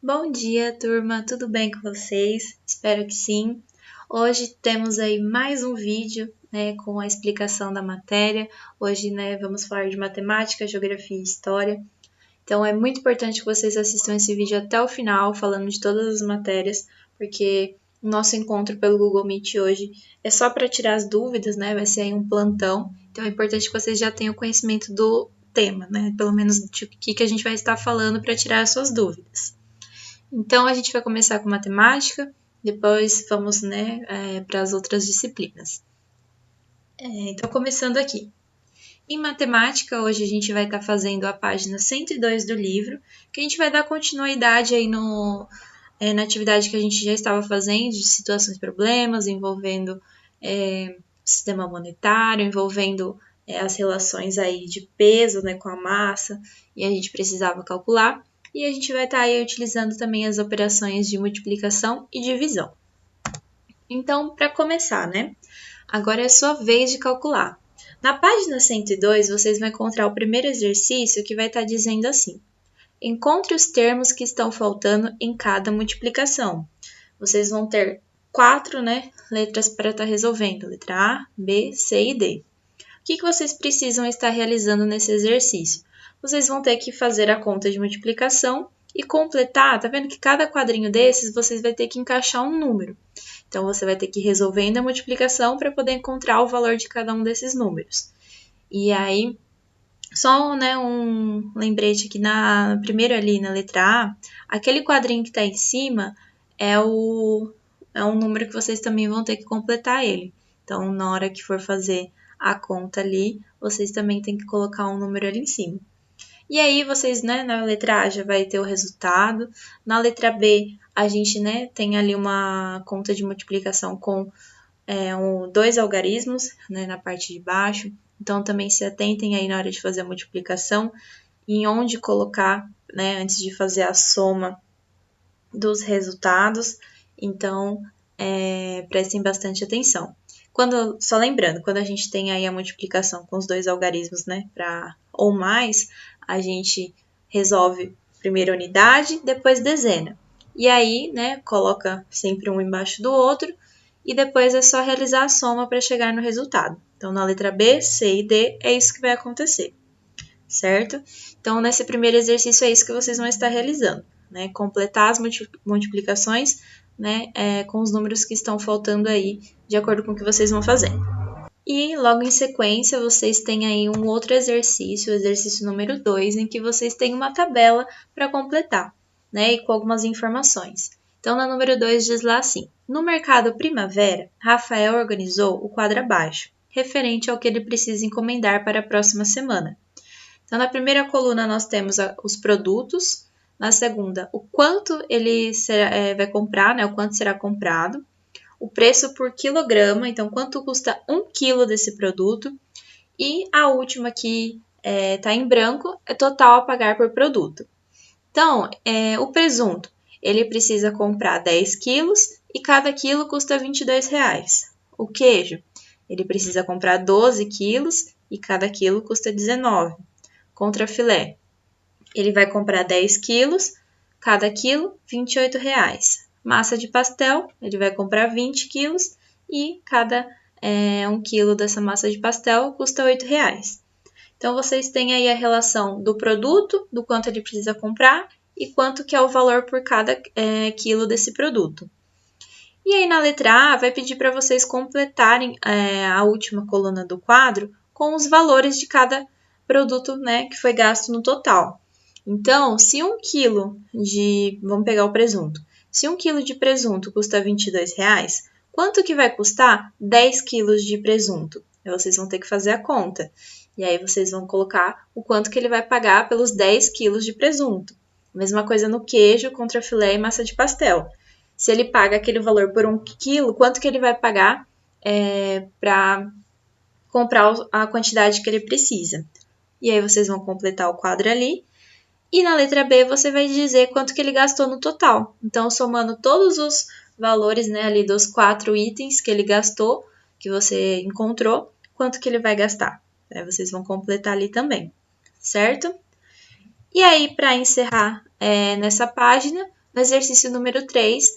Bom dia, turma, tudo bem com vocês? Espero que sim. Hoje temos aí mais um vídeo, com a explicação da matéria. Hoje, vamos falar de matemática, geografia e história. Então, é muito importante que vocês assistam esse vídeo até o final, falando de todas as matérias, porque o nosso encontro pelo Google Meet hoje é só para tirar as dúvidas, Vai ser aí um plantão. Então, é importante que vocês já tenham conhecimento do tema, Pelo menos de o que a gente vai estar falando para tirar as suas dúvidas. Então, a gente vai começar com matemática, depois vamos para as outras disciplinas. Então, começando aqui. Em matemática, hoje a gente vai estar fazendo a página 102 do livro, que a gente vai dar continuidade aí na atividade que a gente já estava fazendo, de situações e problemas, envolvendo sistema monetário, envolvendo as relações aí de peso com a massa, e a gente precisava calcular. E a gente vai estar aí utilizando também as operações de multiplicação e divisão. Então, para começar, agora é a sua vez de calcular. Na página 102, vocês vão encontrar o primeiro exercício que vai estar dizendo assim: encontre os termos que estão faltando em cada multiplicação. Vocês vão ter 4 letras para estar resolvendo, letra A, B, C e D. O que vocês precisam estar realizando nesse exercício? Vocês vão ter que fazer a conta de multiplicação e completar, tá vendo que cada quadrinho desses vocês vai ter que encaixar um número. Então, você vai ter que ir resolvendo a multiplicação para poder encontrar o valor de cada um desses números. E aí, só um lembrete aqui primeiro ali na letra A, aquele quadrinho que está em cima é um número que vocês também vão ter que completar ele. Então, na hora que for fazer a conta ali, vocês também têm que colocar um número ali em cima. E aí, vocês, na letra A já vai ter o resultado. Na letra B, a gente, tem ali uma conta de multiplicação com 2 algarismos, na parte de baixo. Então, também se atentem aí na hora de fazer a multiplicação, em onde colocar, antes de fazer a soma dos resultados. Então, prestem bastante atenção. Só lembrando, quando a gente tem aí a multiplicação com os 2 algarismos, ou mais, a gente resolve primeiro a unidade, depois dezena. E aí, coloca sempre um embaixo do outro, e depois é só realizar a soma para chegar no resultado. Então, na letra B, C e D, é isso que vai acontecer, certo? Então, nesse primeiro exercício, é isso que vocês vão estar realizando, completar as multiplicações, com os números que estão faltando aí, de acordo com o que vocês vão fazendo. E logo em sequência, vocês têm aí um outro exercício, o exercício número 2, em que vocês têm uma tabela para completar, e com algumas informações. Então, na número 2 diz lá assim: no mercado Primavera, Rafael organizou o quadro abaixo, referente ao que ele precisa encomendar para a próxima semana. Então, na primeira coluna, nós temos os produtos. Na segunda, o quanto ele vai comprar, o quanto será comprado. O preço por quilograma, então, quanto custa 1 quilo desse produto. E a última que está em branco é total a pagar por produto. Então, o presunto, ele precisa comprar 10 quilos e cada quilo custa R$22. O queijo, ele precisa comprar 12 quilos e cada quilo custa R$19. Contrafilé, ele vai comprar 10 quilos, cada quilo R$28. Massa de pastel, ele vai comprar 20 quilos e cada 1 quilo dessa massa de pastel custa R$8. Então, vocês têm aí a relação do produto, do quanto ele precisa comprar e quanto que é o valor por cada quilo desse produto. E aí, na letra A, vai pedir para vocês completarem a última coluna do quadro com os valores de cada produto que foi gasto no total. Então, se 1 quilo vamos pegar o presunto. Se 1 quilo de presunto custa R$22, quanto que vai custar 10 quilos de presunto? Vocês vão ter que fazer a conta. E aí, vocês vão colocar o quanto que ele vai pagar pelos 10 quilos de presunto. Mesma coisa no queijo, contrafilé e massa de pastel. Se ele paga aquele valor por 1 quilo, quanto que ele vai pagar para comprar a quantidade que ele precisa? E aí, vocês vão completar o quadro ali. E na letra B, você vai dizer quanto que ele gastou no total. Então, somando todos os valores ali dos 4 itens que ele gastou, que você encontrou, quanto que ele vai gastar. Aí vocês vão completar ali também, certo? E aí, para encerrar nessa página, no exercício número 3,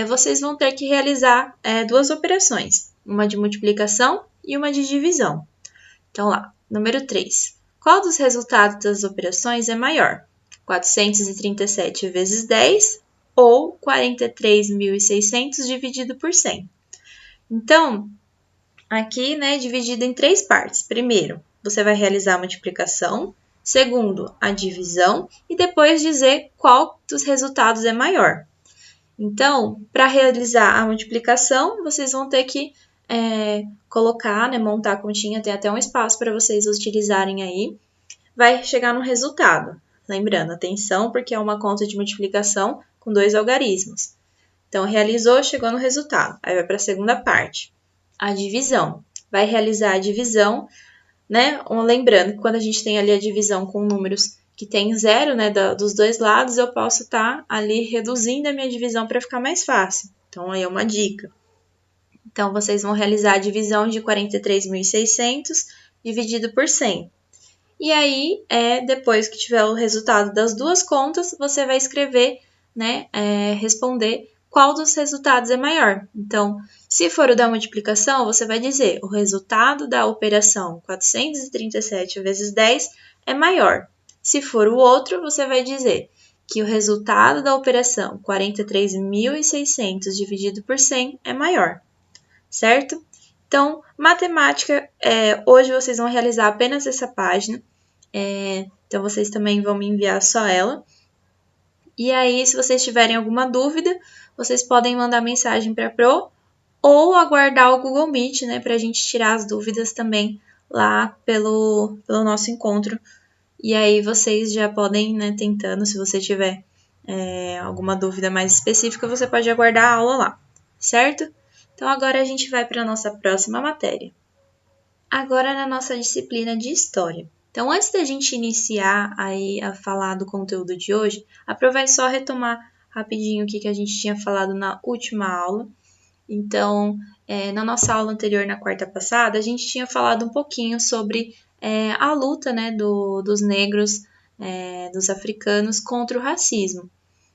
vocês vão ter que realizar duas operações, uma de multiplicação e uma de divisão. Então, lá, número 3. Qual dos resultados das operações é maior? 437 vezes 10 ou 43.600 dividido por 100? Então, aqui, dividido em 3 partes. Primeiro, você vai realizar a multiplicação. Segundo, a divisão. E depois dizer qual dos resultados é maior. Então, para realizar a multiplicação, vocês vão ter que colocar, montar a continha, tem até um espaço para vocês utilizarem aí. Vai chegar no resultado. Lembrando, atenção, porque é uma conta de multiplicação com 2 algarismos. Então, realizou, chegou no resultado. Aí vai para a segunda parte, a divisão. Vai realizar a divisão, Lembrando que quando a gente tem ali a divisão com números que tem 0, dos dois lados, eu posso estar ali reduzindo a minha divisão para ficar mais fácil. Então, aí é uma dica. Então, vocês vão realizar a divisão de 43.600 dividido por 100. E aí, depois que tiver o resultado das duas contas, você vai escrever, responder qual dos resultados é maior. Então, se for o da multiplicação, você vai dizer o resultado da operação 437 vezes 10 é maior. Se for o outro, você vai dizer que o resultado da operação 43.600 dividido por 100 é maior, certo? Então, matemática, hoje vocês vão realizar apenas essa página. Então, vocês também vão me enviar só ela. E aí, se vocês tiverem alguma dúvida, vocês podem mandar mensagem para a Pro ou aguardar o Google Meet, para a gente tirar as dúvidas também lá pelo nosso encontro. E aí, vocês já podem, tentando, se você tiver alguma dúvida mais específica, você pode aguardar a aula lá, certo? Então, agora a gente vai para a nossa próxima matéria. Agora, na nossa disciplina de História. Então, antes da gente iniciar aí a falar do conteúdo de hoje, aproveito só retomar rapidinho o que a gente tinha falado na última aula. Então, na nossa aula anterior, na quarta passada, a gente tinha falado um pouquinho sobre a luta, dos negros, dos africanos contra o racismo.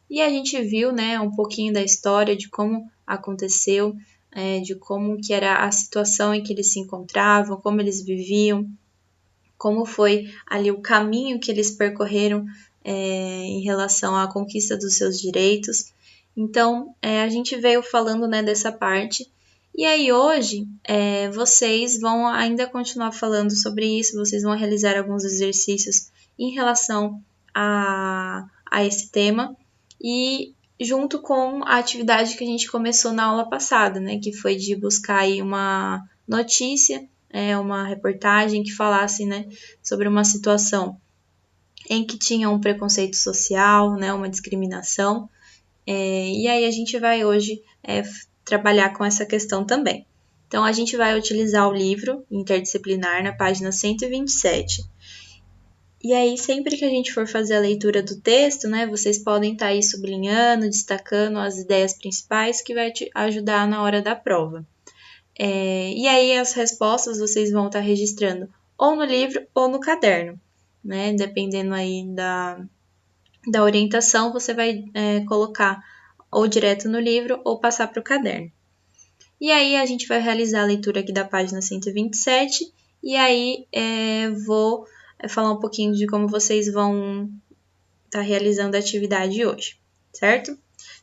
E a gente viu, um pouquinho da história de como aconteceu, de como que era a situação em que eles se encontravam, como eles viviam, como foi ali o caminho que eles percorreram em relação à conquista dos seus direitos. Então, a gente veio falando dessa parte. E aí, hoje, vocês vão ainda continuar falando sobre isso, vocês vão realizar alguns exercícios em relação a esse tema. E junto com a atividade que a gente começou na aula passada, que foi de buscar aí uma notícia, uma reportagem que falasse, sobre uma situação em que tinha um preconceito social, uma discriminação. E aí a gente vai hoje trabalhar com essa questão também. Então, a gente vai utilizar o livro interdisciplinar na página 127. E aí, sempre que a gente for fazer a leitura do texto, vocês podem estar aí sublinhando, destacando as ideias principais que vai te ajudar na hora da prova. E aí, as respostas vocês vão estar registrando ou no livro ou no caderno, dependendo aí da orientação, você vai colocar ou direto no livro ou passar para o caderno. E aí, a gente vai realizar a leitura aqui da página 127, e aí vou falar um pouquinho de como vocês vão estar realizando a atividade hoje, certo?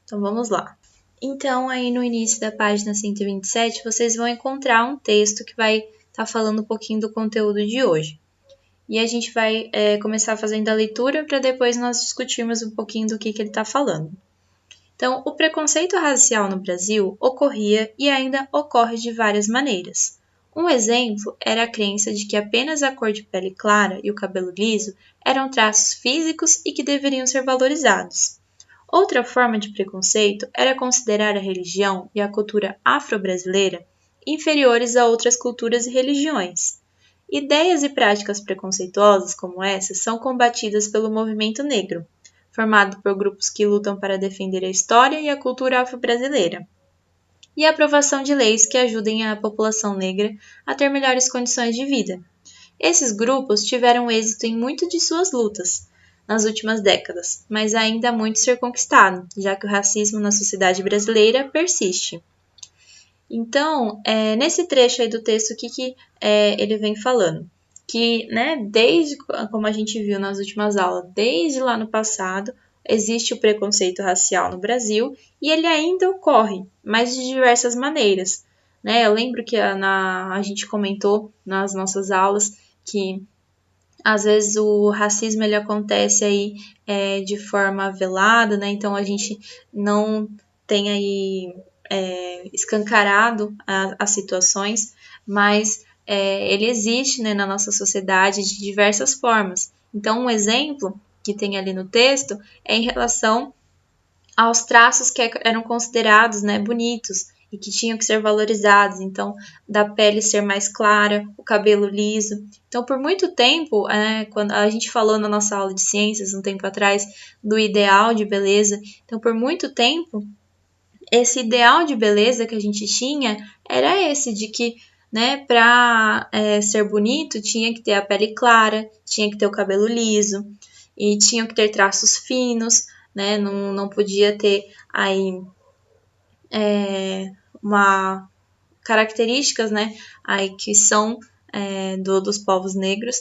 Então, vamos lá. Então, aí no início da página 127, vocês vão encontrar um texto que vai estar falando um pouquinho do conteúdo de hoje. E a gente vai começar fazendo a leitura para depois nós discutirmos um pouquinho do que ele está falando. Então, o preconceito racial no Brasil ocorria e ainda ocorre de várias maneiras. Um exemplo era a crença de que apenas a cor de pele clara e o cabelo liso eram traços físicos e que deveriam ser valorizados. Outra forma de preconceito era considerar a religião e a cultura afro-brasileira inferiores a outras culturas e religiões. Ideias e práticas preconceituosas como essas são combatidas pelo movimento negro, formado por grupos que lutam para defender a história e a cultura afro-brasileira, e a aprovação de leis que ajudem a população negra a ter melhores condições de vida. Esses grupos tiveram êxito em muitas de suas lutas, nas últimas décadas, mas ainda há muito a ser conquistado, já que o racismo na sociedade brasileira persiste. Então, nesse trecho aí do texto, o que ele vem falando? Que, né, desde, como a gente viu nas últimas aulas, desde lá no passado, existe o preconceito racial no Brasil e ele ainda ocorre, mas de diversas maneiras. Né? Eu lembro que a gente comentou nas nossas aulas que às vezes o racismo ele acontece aí de forma velada, né? Então a gente não tem aí escancarado as situações, mas ele existe, né, na nossa sociedade de diversas formas. Então um exemplo que tem ali no texto é em relação aos traços que eram considerados, né, bonitos e que tinham que ser valorizados. Então, da pele ser mais clara, o cabelo liso. Então, por muito tempo, quando a gente falou na nossa aula de ciências, um tempo atrás, do ideal de beleza. Então, por muito tempo, esse ideal de beleza que a gente tinha era esse, de que, né, para ser bonito, tinha que ter a pele clara, tinha que ter o cabelo liso, e tinha que ter traços finos, né, não podia ter aí uma características, né, aí que são dos povos negros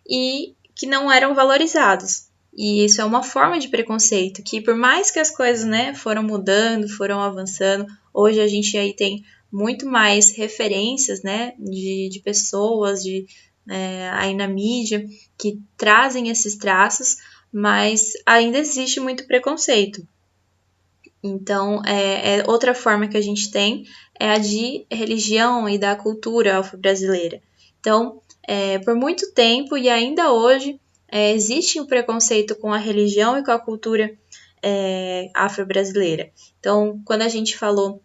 e que não eram valorizados. E isso é uma forma de preconceito, que por mais que as coisas, né, foram mudando, foram avançando, hoje a gente aí tem muito mais referências, né, de pessoas, aí na mídia, que trazem esses traços, mas ainda existe muito preconceito. Então, outra forma que a gente tem é a de religião e da cultura afro-brasileira. Então, por muito tempo e ainda hoje, existe um preconceito com a religião e com a cultura afro-brasileira. Então, quando a gente falou,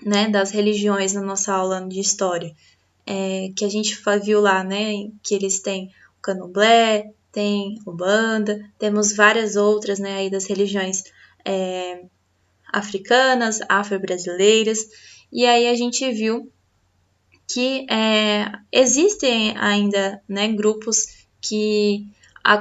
né, das religiões na nossa aula de história, que a gente viu lá, né, que eles têm o candomblé, tem Umbanda, temos várias outras, né, aí das religiões africanas, afro-brasileiras, e aí a gente viu que existem ainda, né, grupos que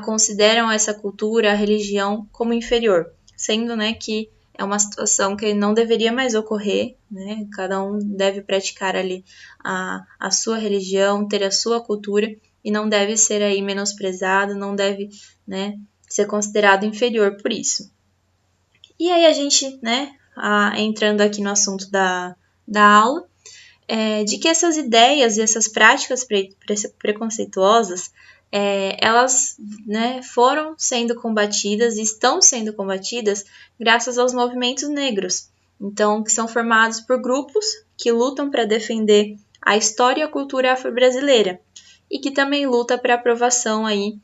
consideram essa cultura, a religião, como inferior, sendo, né, que é uma situação que não deveria mais ocorrer, né? Cada um deve praticar ali a sua religião, ter a sua cultura e não deve ser aí menosprezado, não deve, né, ser considerado inferior por isso. E aí a gente, né, entrando aqui no assunto da aula, de que essas ideias e essas práticas preconceituosas, elas, né, foram sendo combatidas e estão sendo combatidas graças aos movimentos negros. Então, que são formados por grupos que lutam para defender a história e a cultura afro-brasileira e que também luta para a aprovação aí,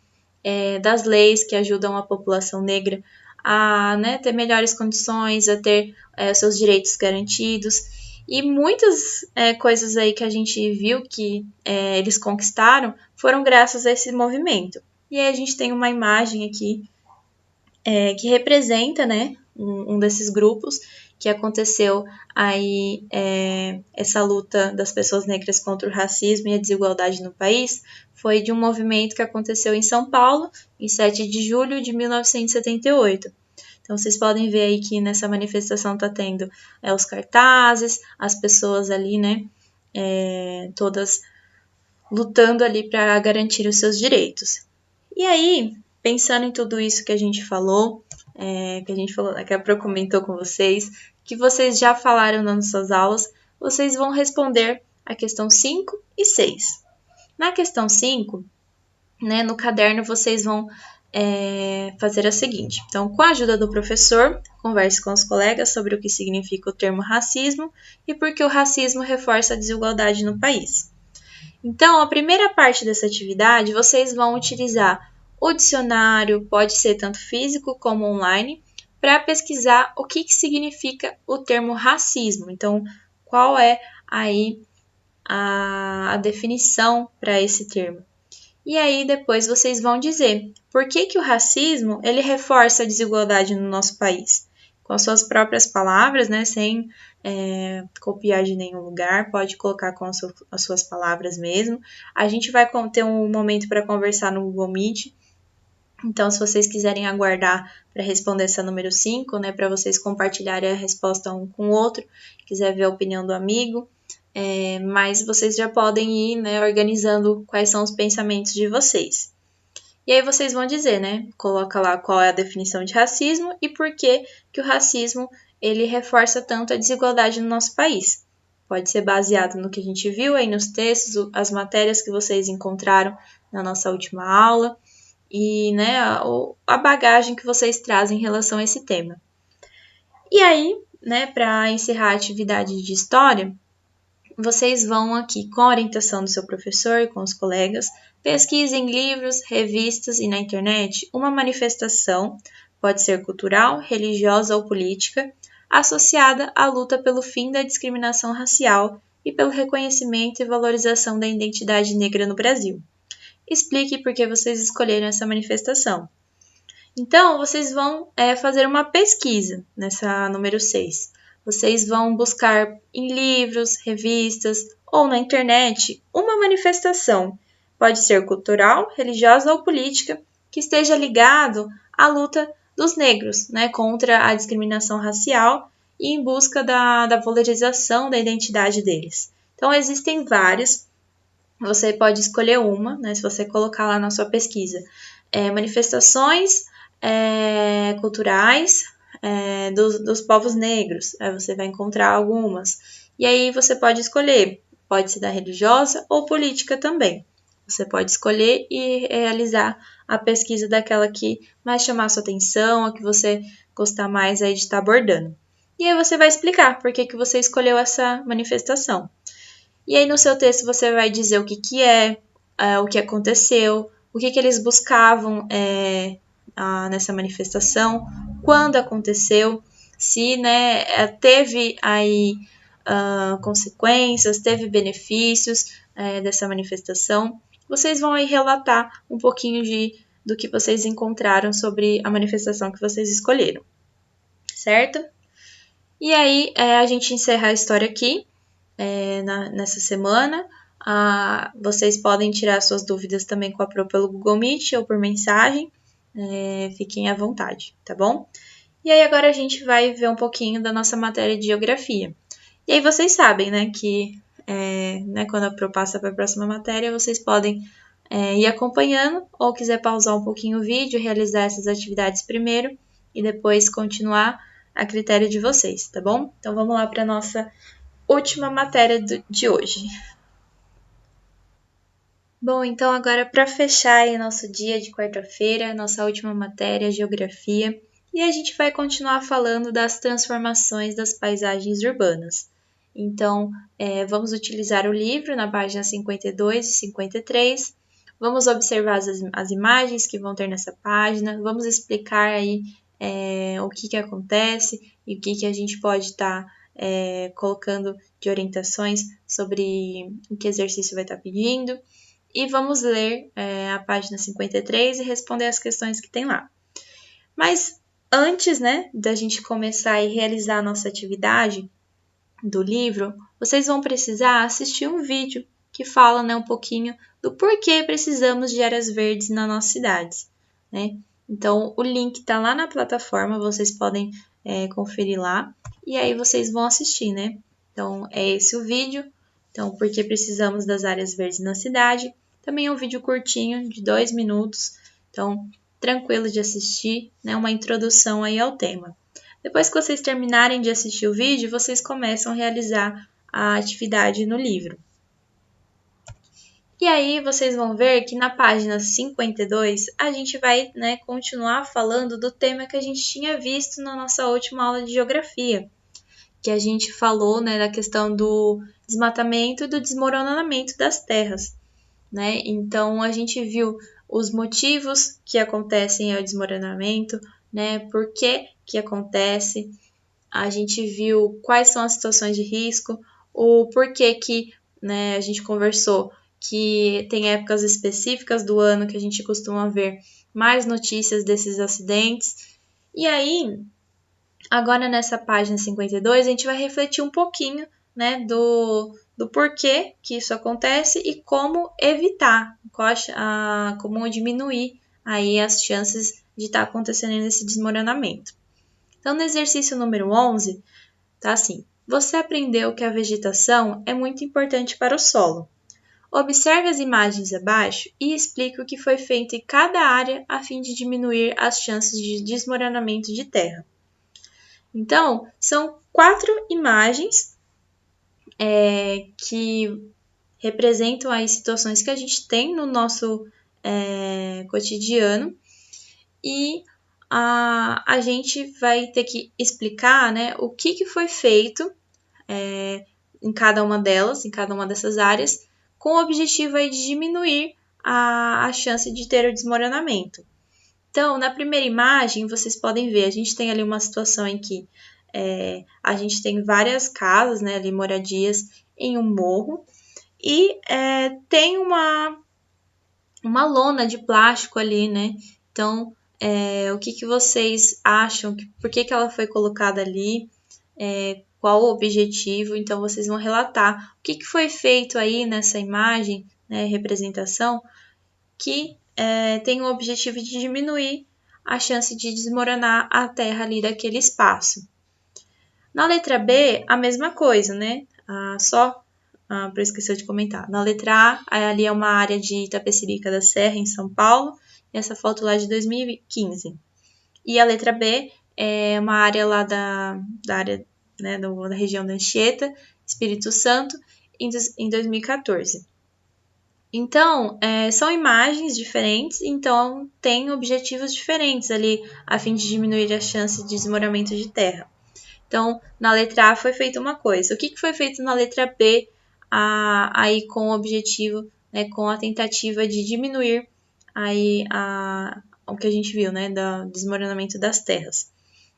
das leis que ajudam a população negra a, né, ter melhores condições, a ter seus direitos garantidos. E muitas coisas aí que a gente viu que eles conquistaram foram graças a esse movimento. E aí a gente tem uma imagem aqui que representa, né, um desses grupos que aconteceu aí essa luta das pessoas negras contra o racismo e a desigualdade no país. Foi de um movimento que aconteceu em São Paulo, em 7 de julho de 1978. Então, vocês podem ver aí que nessa manifestação tá tendo os cartazes, as pessoas ali, né, todas lutando ali para garantir os seus direitos. E aí, pensando em tudo isso que a gente falou, que a Pro comentou com vocês, que vocês já falaram nas suas aulas, vocês vão responder a questão 5 e 6. Na questão 5, né, no caderno vocês vão fazer a seguinte. Então, com a ajuda do professor, converse com os colegas sobre o que significa o termo racismo e por que o racismo reforça a desigualdade no país. Então, a primeira parte dessa atividade, vocês vão utilizar o dicionário, pode ser tanto físico como online, para pesquisar o que significa o termo racismo. Então, qual é aí a definição para esse termo? E aí depois vocês vão dizer por que o racismo ele reforça a desigualdade no nosso país. Com as suas próprias palavras, né, sem copiar de nenhum lugar, pode colocar com as suas palavras mesmo. A gente vai ter um momento para conversar no Google Meet, Então, se vocês quiserem aguardar para responder essa número 5, né, para vocês compartilharem a resposta um com o outro, quiser ver a opinião do amigo, mas vocês já podem ir, né, organizando quais são os pensamentos de vocês. E aí vocês vão dizer, né, coloca lá qual é a definição de racismo e por que o racismo ele reforça tanto a desigualdade no nosso país. Pode ser baseado no que a gente viu aí nos textos, as matérias que vocês encontraram na nossa última aula, e né, a bagagem que vocês trazem em relação a esse tema. E aí, né, para encerrar a atividade de história, vocês vão aqui, com a orientação do seu professor e com os colegas, pesquisem em livros, revistas e na internet uma manifestação, pode ser cultural, religiosa ou política, associada à luta pelo fim da discriminação racial e pelo reconhecimento e valorização da identidade negra no Brasil. Explique por que vocês escolheram essa manifestação. Então, vocês vão fazer uma pesquisa nessa número 6. Vocês vão buscar em livros, revistas ou na internet uma manifestação, pode ser cultural, religiosa ou política, que esteja ligado à luta dos negros, né, contra a discriminação racial e em busca da valorização da identidade deles. Então, existem vários. Você pode escolher uma, né, se você colocar lá na sua pesquisa, manifestações culturais dos povos negros. Aí você vai encontrar algumas. E aí você pode escolher, pode ser da religiosa ou política também. Você pode escolher e realizar a pesquisa daquela que mais chamar a sua atenção, a que você gostar mais aí de estar abordando. E aí você vai explicar por que você escolheu essa manifestação. E aí no seu texto você vai dizer o que é, o que aconteceu, o que eles buscavam nessa manifestação, quando aconteceu, se né, teve aí consequências, teve benefícios dessa manifestação. Vocês vão aí relatar um pouquinho do que vocês encontraram sobre a manifestação que vocês escolheram, certo? E aí a gente encerra a história aqui. Nessa semana. Vocês podem tirar suas dúvidas também com a Pro pelo Google Meet ou por mensagem. Fiquem à vontade, tá bom? E aí agora a gente vai ver um pouquinho da nossa matéria de geografia. E aí vocês sabem, né, que quando a Pro passa para a próxima matéria, vocês podem ir acompanhando ou quiser pausar um pouquinho o vídeo, realizar essas atividades primeiro e depois continuar a critério de vocês, tá bom? Então vamos lá para a nossa última matéria de hoje. Bom, então agora para fechar aí nosso dia de quarta-feira, nossa última matéria, geografia, e a gente vai continuar falando das transformações das paisagens urbanas. Então, vamos utilizar o livro na página 52 e 53, vamos observar as imagens que vão ter nessa página, vamos explicar aí o que acontece e o que a gente pode estar colocando de orientações sobre o que exercício vai estar pedindo. E vamos ler a página 53 e responder as questões que tem lá. Mas antes, né, da gente começar e realizar a nossa atividade do livro, vocês vão precisar assistir um vídeo que fala, né, um pouquinho do porquê precisamos de áreas verdes nas nossas cidades, né? Então, o link está lá na plataforma, vocês podem conferir lá, e aí vocês vão assistir, né? Então, é esse o vídeo. Então, por que precisamos das áreas verdes na cidade? Também é um vídeo curtinho, de 2 minutos, então, tranquilo de assistir, né? Uma introdução aí ao tema. Depois que vocês terminarem de assistir o vídeo, vocês começam a realizar a atividade no livro. E aí vocês vão ver que na página 52 a gente vai, né, continuar falando do tema que a gente tinha visto na nossa última aula de geografia, que a gente falou, né, da questão do desmatamento e do desmoronamento das terras, né? Então a gente viu os motivos que acontecem ao desmoronamento, né? Por que acontece? A gente viu quais são as situações de risco, o porquê que, né, a gente conversou que tem épocas específicas do ano que a gente costuma ver mais notícias desses acidentes. E aí, agora nessa página 52, a gente vai refletir um pouquinho, né, do porquê que isso acontece e como evitar, como diminuir aí as chances de estar acontecendo esse desmoronamento. Então, no exercício número 11, tá assim: você aprendeu que a vegetação é muito importante para o solo. Observe as imagens abaixo e explique o que foi feito em cada área a fim de diminuir as chances de desmoronamento de terra. Então, são 4 imagens que representam aí situações que a gente tem no nosso cotidiano e a gente vai ter que explicar, né, o que foi feito em cada uma delas, em cada uma dessas áreas, com o objetivo aí de diminuir a chance de ter o desmoronamento. Então, na primeira imagem, vocês podem ver, a gente tem ali uma situação em que a gente tem várias casas, né, ali moradias em um morro, e tem uma lona de plástico ali, né? Então, o que vocês acham? Por que ela foi colocada ali? Qual o objetivo? Então, vocês vão relatar o que foi feito aí nessa imagem, né, representação, que tem o objetivo de diminuir a chance de desmoronar a terra ali daquele espaço. Na letra B, a mesma coisa, né? Para eu esquecer de comentar. Na letra A, ali é uma área de Itapecerica da Serra, em São Paulo, e essa foto lá é de 2015. E a letra B é uma área lá da área, né, da região da Anchieta, Espírito Santo, em 2014. Então, são imagens diferentes, então tem objetivos diferentes ali, a fim de diminuir a chance de desmoronamento de terra. Então, na letra A foi feita uma coisa. O que foi feito na letra B, aí com o objetivo, né, com a tentativa de diminuir aí o que a gente viu, né, do desmoronamento das terras?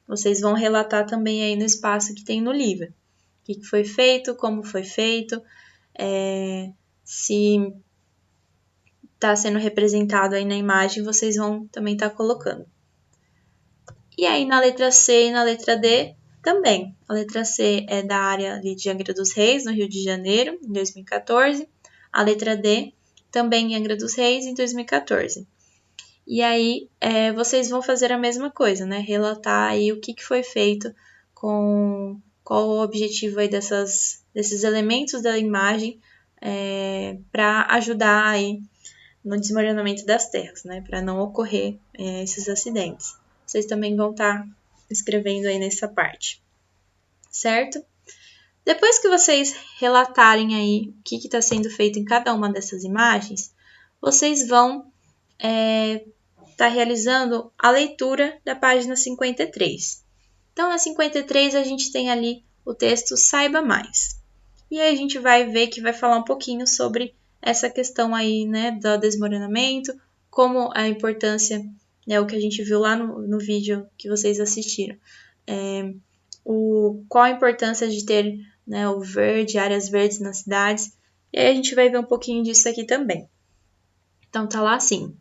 Vocês vão relatar também aí no espaço que tem no livro. O que foi feito, como foi feito, se está sendo representado aí na imagem, vocês vão também estar colocando. E aí na letra C e na letra D, também. A letra C é da área ali de Angra dos Reis, no Rio de Janeiro, em 2014. A letra D, também em Angra dos Reis, em 2014. E aí, vocês vão fazer a mesma coisa, né? Relatar aí o que foi feito com qual o objetivo aí desses elementos da imagem para ajudar aí no desmoronamento das terras, né? Para não ocorrer esses acidentes. Vocês também vão estar escrevendo aí nessa parte, certo? Depois que vocês relatarem aí o que está sendo feito em cada uma dessas imagens, vocês vão estar realizando a leitura da página 53. Então, na 53, a gente tem ali o texto Saiba Mais. E aí a gente vai ver que vai falar um pouquinho sobre essa questão aí, né, do desmoronamento, como a importância, né, o que a gente viu lá no vídeo que vocês assistiram. Qual a importância de ter, né, o verde, áreas verdes nas cidades. E aí a gente vai ver um pouquinho disso aqui também. Então, tá lá assim.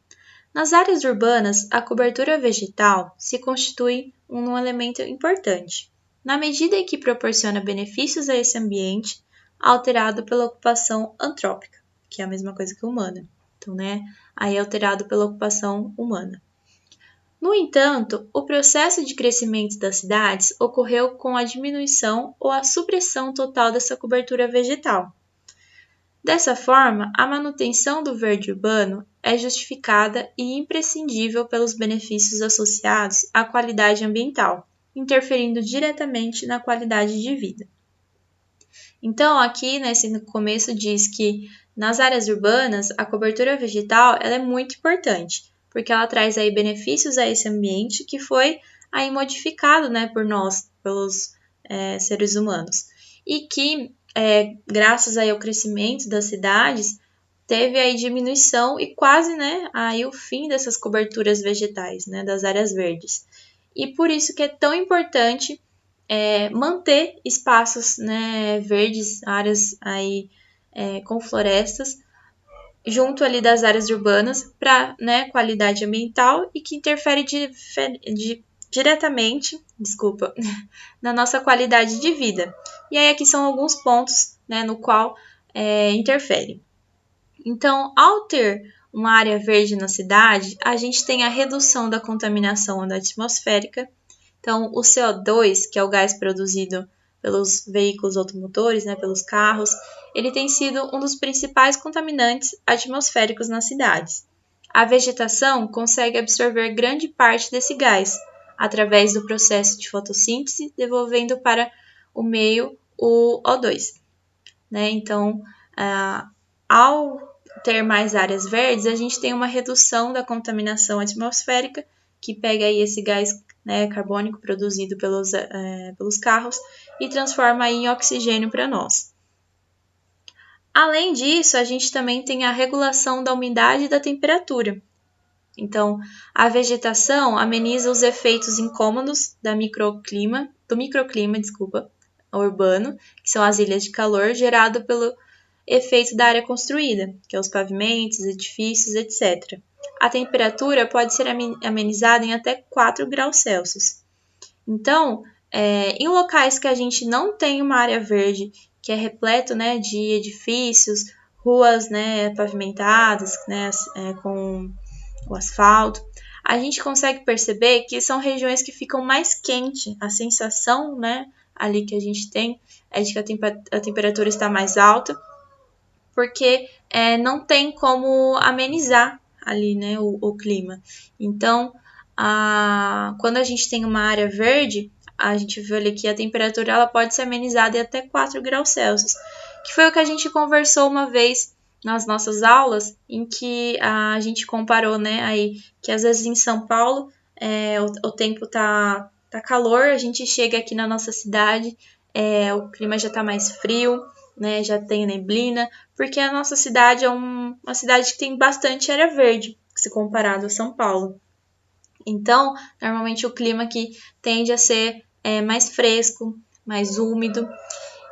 Nas áreas urbanas, a cobertura vegetal se constitui um elemento importante, na medida em que proporciona benefícios a esse ambiente alterado pela ocupação antrópica, que é a mesma coisa que humana. Então, né, aí é alterado pela ocupação humana. No entanto, o processo de crescimento das cidades ocorreu com a diminuição ou a supressão total dessa cobertura vegetal. Dessa forma, a manutenção do verde urbano é justificada e imprescindível pelos benefícios associados à qualidade ambiental, interferindo diretamente na qualidade de vida. Então, aqui nesse começo diz que nas áreas urbanas a cobertura vegetal ela é muito importante, porque ela traz aí benefícios a esse ambiente que foi aí modificado, né, por nós, pelos seres humanos, e que graças aí ao crescimento das cidades, teve aí diminuição e quase, né, aí o fim dessas coberturas vegetais, né, das áreas verdes. E por isso que é tão importante manter espaços, né, verdes, áreas aí com florestas, junto ali das áreas urbanas, para, né, qualidade ambiental e que interfere diretamente, na nossa qualidade de vida. E aí aqui são alguns pontos, né, no qual interfere. Então, ao ter uma área verde na cidade, a gente tem a redução da contaminação atmosférica. Então, o CO2, que é o gás produzido pelos veículos automotores, né, pelos carros, ele tem sido um dos principais contaminantes atmosféricos nas cidades. A vegetação consegue absorver grande parte desse gás através do processo de fotossíntese, devolvendo para o meio o O2. Né? Então, ao ter mais áreas verdes, a gente tem uma redução da contaminação atmosférica, que pega aí esse gás, né, carbônico produzido pelos carros e transforma aí em oxigênio para nós. Além disso, a gente também tem a regulação da umidade e da temperatura. Então, a vegetação ameniza os efeitos incômodos do microclima urbano, que são as ilhas de calor, gerado pelo efeito da área construída, que é os pavimentos, edifícios, etc. A temperatura pode ser amenizada em até 4 graus Celsius. Então, em locais que a gente não tem uma área verde, que é repleto, né, de edifícios, ruas, né, pavimentadas, né, com o asfalto, a gente consegue perceber que são regiões que ficam mais quentes. A sensação, né, ali que a gente tem é de que a temperatura está mais alta, porque não tem como amenizar ali, né, o clima. Então, quando a gente tem uma área verde, a gente vê ali que a temperatura ela pode ser amenizada em até 4 graus Celsius, que foi o que a gente conversou uma vez nas nossas aulas, em que a gente comparou, né, aí, que às vezes em São Paulo o tempo tá calor, a gente chega aqui na nossa cidade, o clima já tá mais frio, né, já tem neblina, porque a nossa cidade é uma cidade que tem bastante área verde, se comparado a São Paulo. Então, normalmente o clima aqui tende a ser mais fresco, mais úmido,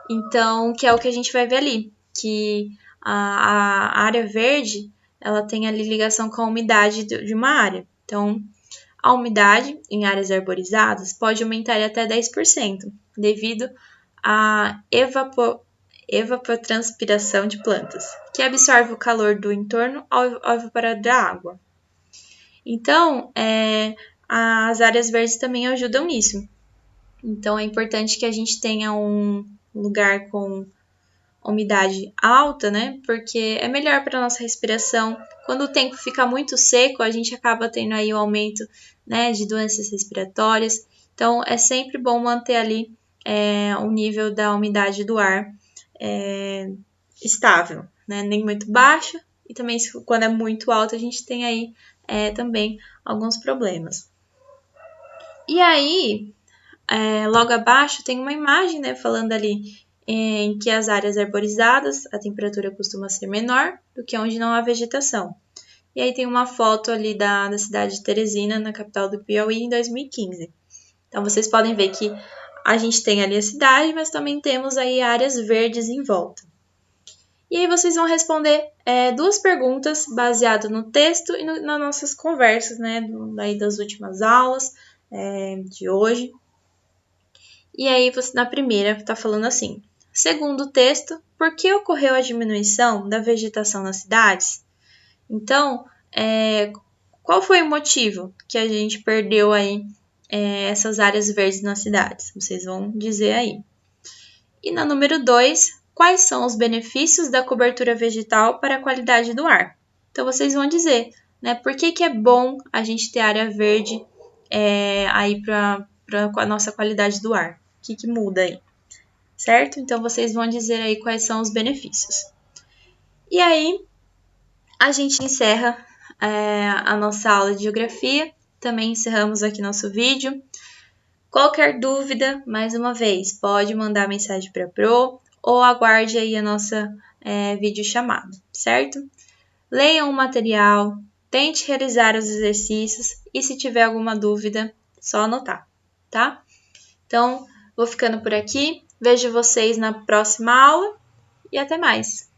então, que é o que a gente vai ver ali, que a área verde, ela tem ali ligação com a umidade de uma área. Então, a umidade em áreas arborizadas pode aumentar até 10%, devido à evapotranspiração de plantas, que absorve o calor do entorno ao evaporar da água. Então, as áreas verdes também ajudam nisso. Então, é importante que a gente tenha um lugar com umidade alta, né? Porque é melhor para a nossa respiração. Quando o tempo fica muito seco, a gente acaba tendo aí um aumento, né, de doenças respiratórias. Então, é sempre bom manter ali o nível da umidade do ar estável, né? Nem muito baixo e também quando é muito alto a gente tem aí também alguns problemas. E aí, logo abaixo tem uma imagem, né, falando ali em que as áreas arborizadas, a temperatura costuma ser menor do que onde não há vegetação. E aí tem uma foto ali da cidade de Teresina, na capital do Piauí, em 2015. Então, vocês podem ver que a gente tem ali a cidade, mas também temos aí áreas verdes em volta. E aí vocês vão responder 2 perguntas baseadas no texto e nas nossas conversas, né, daí das últimas aulas de hoje. E aí, na primeira, está falando assim: segundo o texto, por que ocorreu a diminuição da vegetação nas cidades? Então, qual foi o motivo que a gente perdeu aí essas áreas verdes nas cidades? Vocês vão dizer aí. E na número 2, quais são os benefícios da cobertura vegetal para a qualidade do ar? Então, vocês vão dizer, né, por que é bom a gente ter área verde aí para a nossa qualidade do ar? O que muda aí? Certo? Então, vocês vão dizer aí quais são os benefícios. E aí, a gente encerra a nossa aula de geografia. Também encerramos aqui nosso vídeo. Qualquer dúvida, mais uma vez, pode mandar mensagem para a Pro ou aguarde aí a nossa videochamada, certo? Leiam o material, tente realizar os exercícios e se tiver alguma dúvida, só anotar, tá? Então, vou ficando por aqui. Vejo vocês na próxima aula e até mais!